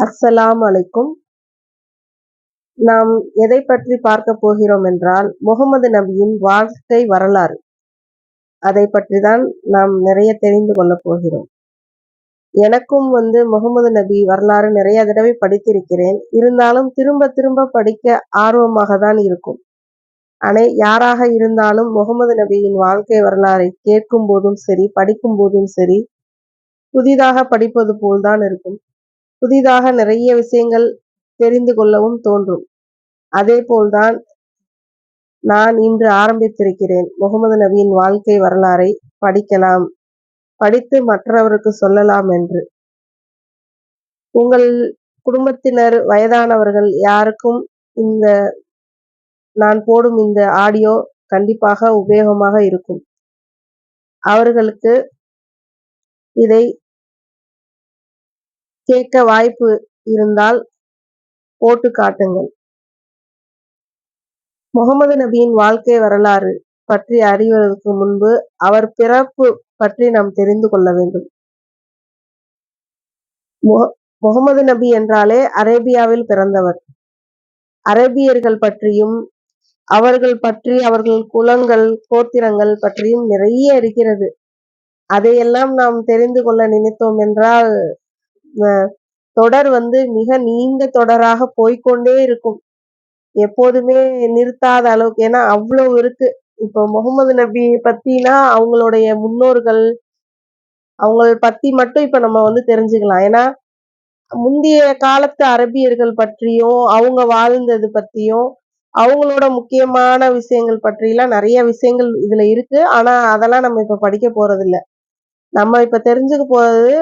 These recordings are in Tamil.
அஸ்ஸலாமு அலைக்கும். நாம் எதை பற்றி பார்க்க போகிறோம் என்றால், முகமது நபியின் வாழ்க்கை வரலாறு. அதை பற்றி தான் நாம் நிறைய தெரிந்து கொள்ளப் போகிறோம். எனக்கும் முகமது நபி வரலாறு நிறைய தடவை படித்திருக்கிறேன். இருந்தாலும் திரும்ப திரும்ப படிக்க ஆர்வமாக தான் இருக்கும். யாராக இருந்தாலும் முகமது நபியின் வாழ்க்கை வரலாறை கேட்கும் போதும் சரி, படிக்கும் போதும் சரி, புதிதாக படிப்பது போல்தான் இருக்கும். புதிதாக நிறைய விஷயங்கள் தெரிந்து கொள்ளவும் தோன்றும். அதே போல்தான் நான் இன்று ஆரம்பித்திருக்கிறேன். முகமது நபியின் வாழ்க்கை வரலாறை படிக்கலாம், படித்து மற்றவருக்கு சொல்லலாம் என்று. உங்கள் குடும்பத்தினர், வயதானவர்கள் யாருக்கும் நான் போடும் இந்த ஆடியோ கண்டிப்பாக உபயோகமாக இருக்கும். அவர்களுக்கு இதை கேட்க வாய்ப்பு இருந்தால் போட்டு காட்டுங்கள். முகமது நபியின் வாழ்க்கை வரலாறு பற்றி அறிவதற்கு முன்பு அவர் பிறப்பு பற்றி நாம் தெரிந்து கொள்ள வேண்டும். முகமது நபி என்றாலே அரேபியாவில் பிறந்தவர். அரேபியர்கள் பற்றியும் அவர்கள் குலங்கள், கோத்திரங்கள் பற்றியும் நிறைய இருக்கிறது. அதையெல்லாம் நாம் தெரிந்து கொள்ள நினைத்தோம் என்றால் தொடர் மிக நீண்ட தொடராக போய்கொண்டே இருக்கும். எப்போதுமே நிறுத்தாத அளவுக்கு. ஏன்னா அவ்வளவு இருக்கு. இப்போ முகமது நபி பத்தினா அவங்களுடைய முன்னோர்கள், அவங்கள பத்தி மட்டும் இப்ப நம்ம தெரிஞ்சுக்கலாம். ஏன்னா முந்தைய காலத்து அரபியர்கள் பற்றியும், அவங்க வாழ்ந்தது பத்தியும், அவங்களோட முக்கியமான விஷயங்கள் பற்றிலாம் நிறைய விஷயங்கள் இதுல இருக்கு. ஆனா அதெல்லாம் நம்ம இப்ப படிக்க போறது இல்ல. நம்ம இப்ப தெரிஞ்சுக்க போறது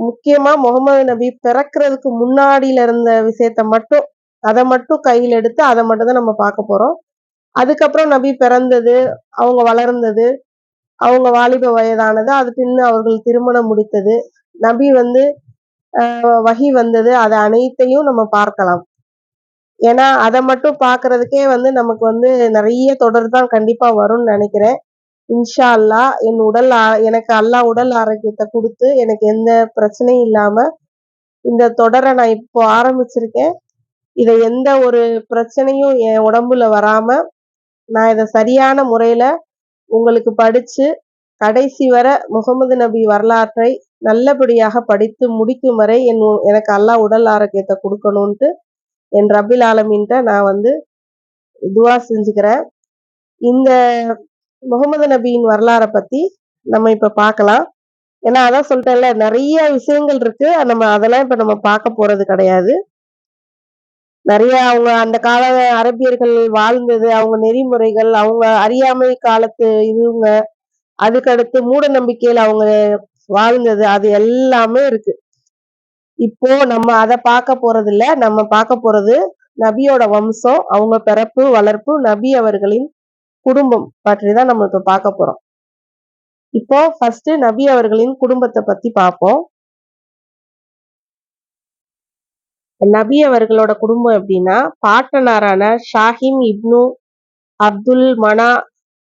முக்கியமா முகமது நபி பிறக்கிறதுக்கு முன்னாடியில இருந்த விஷயத்த மட்டும், அதை மட்டும் கையில் எடுத்து அதை மட்டும் தான் நம்ம பார்க்க போறோம். அதுக்கப்புறம் நபி பிறந்தது, அவங்க வளர்ந்தது, அவங்க வாலிப வயதானது, அது பின்ன அவர்கள் திருமணம் முடித்தது, நபி வஹி வந்தது, அது அனைத்தையும் நம்ம பார்க்கலாம். ஏன்னா அதை மட்டும் பார்க்கறதுக்கே நமக்கு நிறைய தொடர் தான் கண்டிப்பா வரும்னு நினைக்கிறேன். இன்ஷா அல்லா எனக்கு அல்லாஹ் உடல் ஆரோக்கியத்தை கொடுத்து எனக்கு எந்த பிரச்சனையும் இல்லாம இந்த தொடரை நான் இப்போ ஆரம்பிச்சிருக்கேன். இதை எந்த ஒரு பிரச்சனையும் என் உடம்புல வராம நான் இதை சரியான முறையில உங்களுக்கு படிச்சு கடைசி வர முகமது நபி வரலாற்றை நல்லபடியாக படித்து முடிக்கும் வரை எனக்கு அல்லாஹ் உடல் ஆரோக்கியத்தை கொடுக்கணும்ட்டு என் ரப்பில் ஆலமீன்ட்ட நான் துவா செஞ்சுக்கிறேன். இந்த முகமது நபியின் வரலாறை பத்தி நம்ம இப்ப பார்க்கலாம். ஏன்னா அதான் சொல்லிட்டேன்ல, நிறைய விஷயங்கள் இருக்கு. நம்ம அதெல்லாம் இப்ப நம்ம பார்க்க போறது கிடையாது. நிறைய அவங்க அந்த கால அரபியர்கள் வாழ்ந்தது, அவங்க நெறிமுறைகள், அவங்க அறியாமை காலத்து இவங்க, அதுக்கடுத்து மூட நம்பிக்கையில் அவங்க வாழ்ந்தது, அது எல்லாமே இருக்கு. இப்போ நம்ம அதை பார்க்க போறது இல்ல. நம்ம பார்க்க போறது நபியோட வம்சம், அவங்க பிறப்பு, வளர்ப்பு, நபி அவர்களின் குடும்பம் பற்றி தான் நம்ம இப்ப பார்க்க போறோம். இப்போ ஃபர்ஸ்ட் நபி அவர்களின் குடும்பத்தை பத்தி பார்ப்போம். நபி அவர்களோட குடும்பம் எப்படின்னா, பாட்டனாரான ஷாஹிம் இப்னு அப்துல்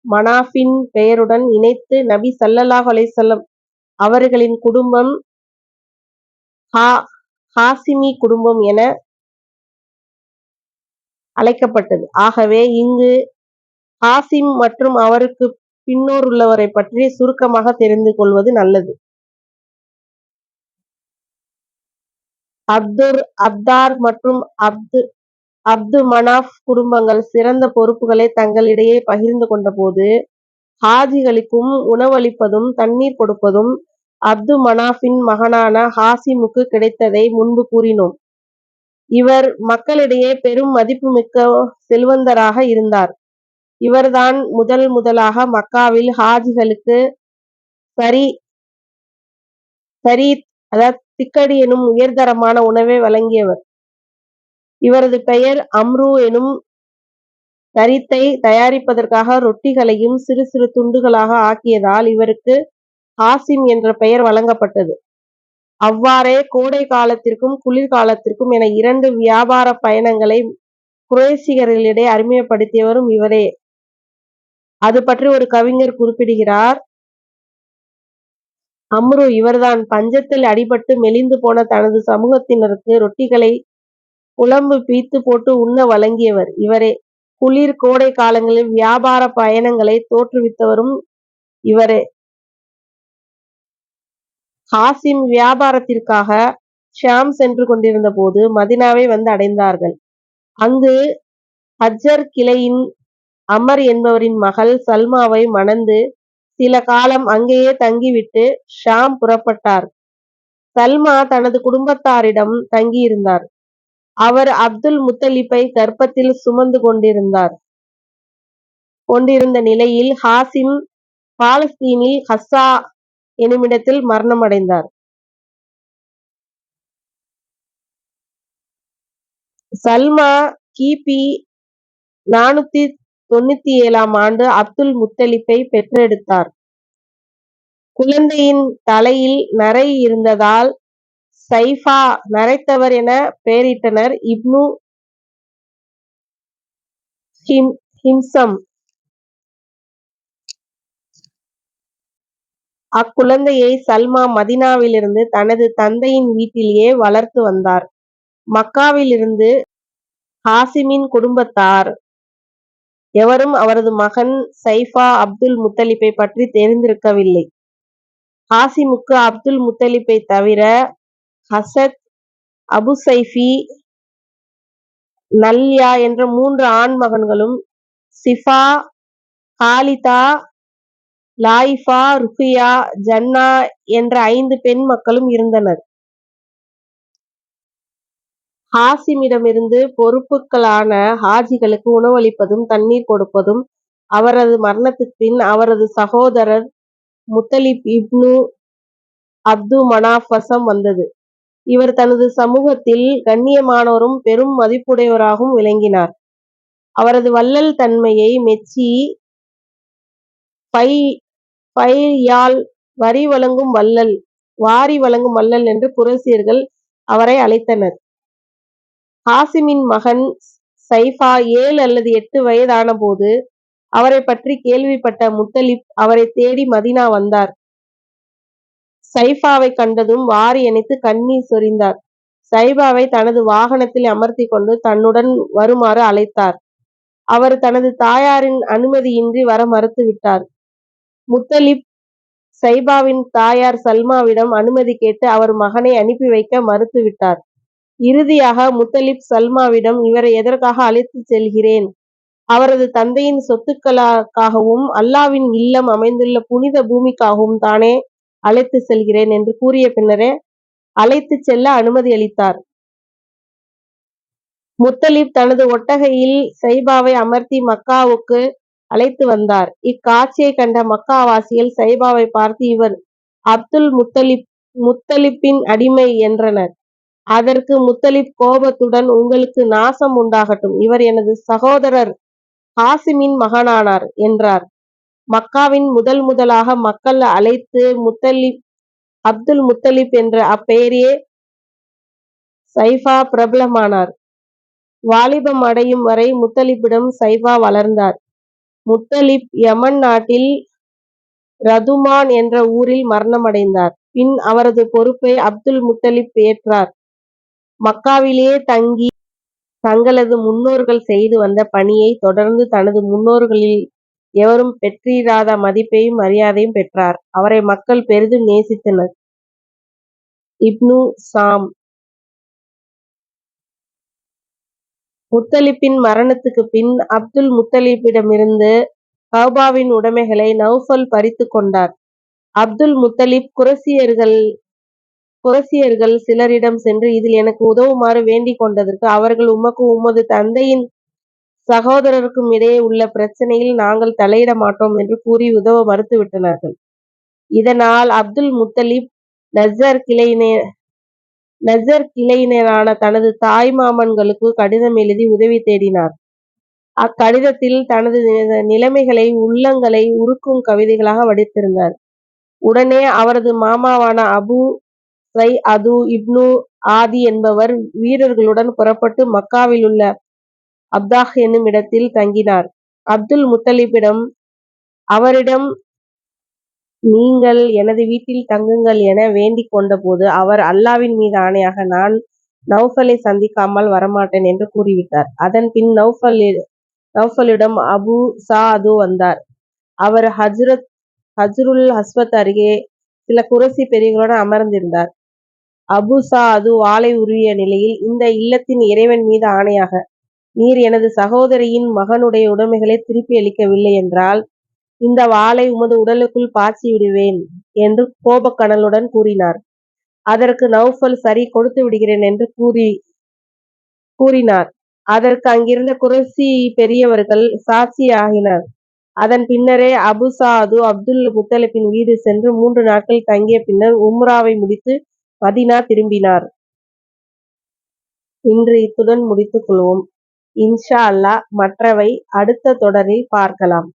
மனாஃபின் பெயருடன் இணைத்து நபி ஸல்லல்லாஹு அலைஹி வஸல்லம் அவர்களின் குடும்பம் ஹாசிமி குடும்பம் என அழைக்கப்பட்டது. ஆகவே இங்கு ஹாசிம் மற்றும் அவருக்கு பின்னோர் உள்ளவரை பற்றி சுருக்கமாக தெரிந்து கொள்வது நல்லது. அப்தார் மற்றும் அப்து மனாஃப் குடும்பங்கள் சிறந்த பொறுப்புகளை தங்களிடையே பகிர்ந்து கொண்ட போது, ஹாஜிகளுக்கும் உணவளிப்பதும் தண்ணீர் கொடுப்பதும் அப்து மனாஃபின் மகனான ஹாசிமுக்கு கிடைத்ததை முன்பு கூறினோம். இவர் மக்களிடையே பெரும் மதிப்புமிக்க செல்வந்தராக இருந்தார். இவர்தான் முதலாக மக்காவில் ஹாஜிகளுக்கு சரீத் அதாவது திக்கடி எனும் உயர்தரமான உணவை வழங்கியவர். இவரது பெயர் அம்ரு எனும். சரீத்தை தயாரிப்பதற்காக ரொட்டிகளையும் சிறு சிறு துண்டுகளாக ஆக்கியதால் இவருக்கு ஹாசிம் என்ற பெயர் வழங்கப்பட்டது. அவ்வாறே கோடை காலத்திற்கும் குளிர்காலத்திற்கும் என 2 வியாபார பயணங்களை குறைஷிகளிடையே அறிமுகப்படுத்தியவரும் இவரே. அது பற்றி ஒரு கவிஞர் குறிப்பிடுகிறார். அம்ரு இவர்தான் பஞ்சத்தில் அடிபட்டு மெலிந்து போன தனது சமூகத்தினருக்கு ரொட்டிகளை குழம்பு பீத்து போட்டு உண்ண வழங்கியவர் இவரே. குளிர் கோடை காலங்களில் வியாபார பயணங்களை தோற்றுவித்தவரும் இவரே. ஹாசிம் வியாபாரத்திற்காக ஷாம் சென்று கொண்டிருந்த போது மதினாவை வந்து அடைந்தார்கள். அங்கு ஹஜ்ஜர் கிளையின் அமர் என்பவரின் மகள் சல்மாவை மணந்து சில காலம் அங்கேயே தங்கிவிட்டு ஷாம் புறப்பட்டார். சல்மா தனது குடும்பத்தாரிடம் தங்கியிருந்தார். அவர் அப்துல் முத்தலிப்பை கர்ப்பத்தில் சுமந்து கொண்டிருந்த நிலையில் ஹாசிம் பாலஸ்தீனில் ஹஸ்ஸா எனுமிடத்தில் மரணமடைந்தார். சல்மா கிபி 497 ஆண்டு அப்துல் முத்தலிப்பை பெற்றெடுத்தார். குழந்தையின் தலையில் நரை இருந்ததால் சைஃபா நரைத்தவர் என பெயரிட்டனர். இப்னு ஹிம்சம் அக்குழந்தையை சல்மா மதினாவிலிருந்து தனது தந்தையின் வீட்டிலேயே வளர்த்து வந்தார். மக்காவிலிருந்து ஹாசிமின் குடும்பத்தார் எவரும் அவரது மகன் சைஃபா அப்துல் முத்தலிப்பை பற்றி தெரிந்திருக்கவில்லை. ஹாசிமுக்கு அப்துல் முத்தலிப்பை தவிர ஹசத், அபுசைஃபி, நல்யா என்ற 3 ஆண் மகன்களும் சிஃபா, ஹாலிதா, லாயிஃபா, ருகியா, ஜன்னா என்ற 5 பெண் மக்களும் இருந்தனர். ஹாசிமிடமிருந்து பொறுப்புக்களான ஹாஜிகளுக்கு உணவளிப்பதும் தண்ணீர் கொடுப்பதும் அவரது மரணத்துக்கு பின் அவரது சகோதரர் முத்தலிப் இப்னு அப்து மனாஃப் வசம் வந்தது. இவர் தனது சமூகத்தில் கண்ணியமானவரும் பெரும் மதிப்புடையவராகவும் விளங்கினார். அவரது வள்ளல் தன்மையை மெச்சி ஃபையால் வாரி வழங்கும் வள்ளல் என்று குறைஷியர்கள் அவரை அழைத்தனர். ஹாசிமின் மகன் சைஃபா 7 அல்லது 8 வயதான போது அவரை பற்றி கேள்விப்பட்ட முத்தலிப் அவரை தேடி மதினா வந்தார். சைஃபாவை கண்டதும் வாரி அணைத்து கண்ணீர் சொரிந்தார். சைஃபாவை தனது வாகனத்தில் அமர்த்திக் கொண்டு தன்னுடன் வருமாறு அழைத்தார். அவர் தனது தாயாரின் அனுமதியின்றி வர மறுத்துவிட்டார். முத்தலிப் சைபாவின் தாயார் சல்மாவிடம் அனுமதி கேட்டு அவர் மகனை அனுப்பி வைக்க மறுத்துவிட்டார். இறுதியாக முத்தலிப் சல்மாவிடம் இவரை எதற்காக அழைத்துச் செல்கிறேன், அவரது தந்தையின் சொத்துக்களுக்காகவும் அல்லாவின் இல்லம் அமைந்துள்ள புனித பூமிக்காகவும் தானே அழைத்துச் செல்கிறேன் என்று கூறிய பின்னரே அழைத்துச் செல்ல அனுமதி அளித்தார். முத்தலிப் தனது ஒட்டகையில் சைபாவை அமர்த்தி மக்காவுக்கு அழைத்து வந்தார். இக்காட்சியை கண்ட மக்காவாசிகள் சைபாவை பார்த்து இவர் அப்துல் முத்தலிப்பின் அடிமை என்றனர். அதற்கு முத்தலிப் கோபத்துடன் உங்களுக்கு நாசம் உண்டாகட்டும், இவர் எனது சகோதரர் ஹாசிமின் மகனானார் என்றார். மக்காவின் முதலாக மக்கள் அழைத்து அப்துல் முத்தலிப் என்ற அப்பெயரே சைஃபா பிரபலமானார். வாலிபம் அடையும் வரை முத்தலிப்பிடம் சைஃபா வளர்ந்தார். முத்தலிப் யமன் நாட்டில் ரதுமான் என்ற ஊரில் மரணமடைந்தார். பின் அவரது பொறுப்பை அப்துல் முத்தலிப் ஏற்றார். மக்காவிலேயே தங்கி தங்களது முன்னோர்கள் செய்து வந்த பணியை தொடர்ந்து தனது முன்னோர்களில் எவரும் பெற்றிராத மதிப்பையும் மரியாதையும் பெற்றார். அவரை மக்கள் பெரிதும் நேசித்தனர். இப்னு சாம் முத்தலிப்பின் மரணத்துக்கு பின் அப்துல் முத்தலிப்பிடமிருந்து கஅபாவின் உடைமைகளை நௌஃபல் பறித்துக் கொண்டார். அப்துல் முத்தலிப் குறைஷியர்கள் சிலரிடம் சென்று இதில் எனக்கு உதவுமாறு வேண்டிக் கொண்டதற்கு அவர்கள் உமக்கும் உமது தந்தையின் சகோதரருக்கும் இடையே உள்ள பிரச்சனையில் நாங்கள் தலையிட மாட்டோம் என்று கூறி உதவ மறுத்துவிட்டனர். இதனால் அப்துல் முத்தலிப் நஜர் கிளையினரான தனது தாய்மாமன்களுக்கு கடிதம் எழுதி உதவி தேடினார். அக்கடிதத்தில் தனது நிலைமைகளை உள்ளங்களை உருக்கும் கவிதைகளாக வடித்திருந்தார். உடனே அவரது மாமாவான அபு சைஅது இப்னு ஆதி என்பவர் வீரர்களுடன் புறப்பட்டு மக்காவில் உள்ள அப்தாஹ் என்னும் இடத்தில் தங்கினார். அப்துல் முத்தலிப்பிடம் அவரிடம் நீங்கள் எனது வீட்டில் தங்குங்கள் என வேண்டிக் கொண்டபோது அவர் அல்லாவின் மீது ஆணையாக நான் நௌஃபலை சந்திக்காமல் வரமாட்டேன் என்று கூறிவிட்டார். அதன் பின் நௌஃபலிடம் அபூ ஸஅது வந்தார். அவர் ஹஜ்ருல் அஸ்வத் அருகே சில குறைஷி பெரியவர்களுடன் அமர்ந்திருந்தார். அபூ ஸஅது வாளை உருவிய நிலையில், இந்த இல்லத்தின் இறைவன் மீது ஆணையாக, நீர் எனது சகோதரியின் மகனுடைய உடைமைகளை திருப்பி அளிக்கவில்லை என்றால் இந்த வாளை உமது உடலுக்குள் பாய்ச்சி விடுவேன் என்று கோபக்கனலுடன் கூறினார். அதற்கு நௌஃபல் சரி, கொடுத்து விடுகிறேன் என்று கூறினார். அதற்கு அங்கிருந்த குறைஷி பெரியவர்கள் சாட்சியாகினர். அதன் பின்னரே அபூ ஸஅது அப்துல் முத்தலிபின் வீடு சென்று 3 நாட்கள் தங்கிய பின்னர் உம்ராவை முடித்து மதீனா திரும்பினார். இன்று இத்துடன் முடித்துக் கொள்வோம். இன்ஷா அல்லாஹ் மற்றவை அடுத்த தொடரில் பார்க்கலாம்.